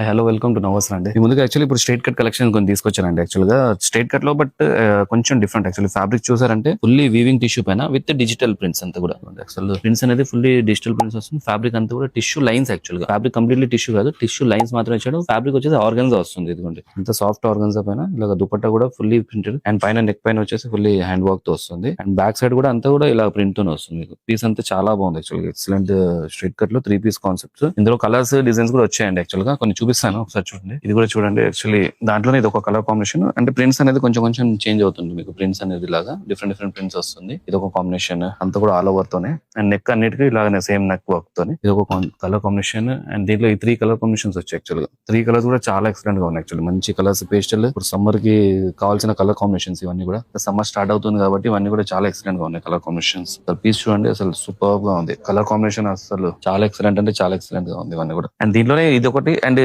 Hello, welcome to నవోస్ అండి. ఈ ముందుగా యాక్చువల్లీ ఇప్పుడు స్ట్రైట్ కట్ కలెక్షన్ కొన్ని తీసుకొచ్చానండి. యాక్చువల్ గా స్ట్రైట్ కట్ లో బట్ కొంచెం డిఫరెంట్. యాక్చువల్లీ ఫ్యాబ్రిక్ చూసారంటే ఫుల్లీ వీవింగ్ టిష్యూ పైన విత్ డిజిటల్ ప్రింట్స్ అంతా కూడా. అసలు ప్రింట్స్ అనేది ఫుల్లీ డిజిటల్ ప్రింట్స్ వస్తుంది. ఫ్యాబ్రిక్ అంతా కూడా టిష్యూ లైన్స్. యాక్చువల్ గా ఫ్యాబ్రిక్ కంప్లీట్లీ టిష్యూ కాదు, టిష్యూ లైన్స్ మాత్రమే ఇచ్చాడు. ఫ్యాబ్రిక్ వచ్చేసి ఆర్గన్జా వస్తుంది. ఇదిగోండి అంత సాఫ్ట్ ఆర్గన్జా పైన ఇలా దుపట్టా కూడా ఫుల్లీ ప్రింటెడ్ అండ్ పైన నెక్ పైన వచ్చేసి ఫుల్లీ హ్యాండ్ వర్క్ తో వస్తుంది. అండ్ బ్యాక్ సైడ్ కూడా అంతా కూడా ఇలా ప్రింట్ తోనే వస్తుంది. పీస్ అంతా చాలా బాగుంది. యాక్చువల్ ఎక్సలెంట్ స్ట్రైట్ కట్ లో 3 పీస్ కాన్సెప్ట్స్. ఇందులో కలర్స్ డిజైన్స్ కూడా వచ్చాయండి. యాక్చువల్ గా కొన్ని చూపిస్తాను, ఒకసారి చూడండి. ఇది కూడా చూడండి. యాక్చువల్లీ దాంట్లోనే ఇది ఒక కలర్ కాంబినేషన్. అంటే ప్రింట్స్ అనేది కొంచెం కొంచెం చేంజ్ అవుతుంది. మీకు ప్రింట్స్ అనేది ఇలాగా డిఫరెంట్ డిఫరెంట్ ప్రింట్స్ వస్తుంది. ఇది ఒక కాంబినేషన్ అంతా కూడా ఆల్ ఓవర్ తోనే. అండ్ నెక్ అన్నిటికీ ఇలాగనే సేమ్ నెక్ వర్క్ తోనే ఇది ఒక కలర్ కాంబినేషన్. అండ్ దీంట్లో ఈ 3 కలర్ కాంబినేషన్స్ వచ్చాయి. యాక్చువల్ గా 3 కలర్స్ కూడా చాలా ఎక్సలెంట్ గా ఉన్నాయి. యాక్చువల్లీ మంచి కలర్స్, పేస్టల్. ఇప్పుడు సమ్మర్ కి కావాల్సిన కలర్ కాంబినేషన్స్ ఇవన్నీ కూడా. సమ్మర్ స్టార్ట్ అవుతుంది కాబట్టి ఇవన్నీ కూడా చాలా ఎక్సలెంట్ గా ఉన్నాయి కలర్ కాంబినేషన్స్. పీస్ చూడండి, అసలు సూపర్ గా ఉంది. కలర్ కాంబినేషన్ అసలు చాలా ఎక్సలెంట్ అంటే చాలా ఎక్సలెంట్ గా ఉంది ఇవన్నీ కూడా. అండ్ దీంట్లోనే ఇది ఒకటి. అండ్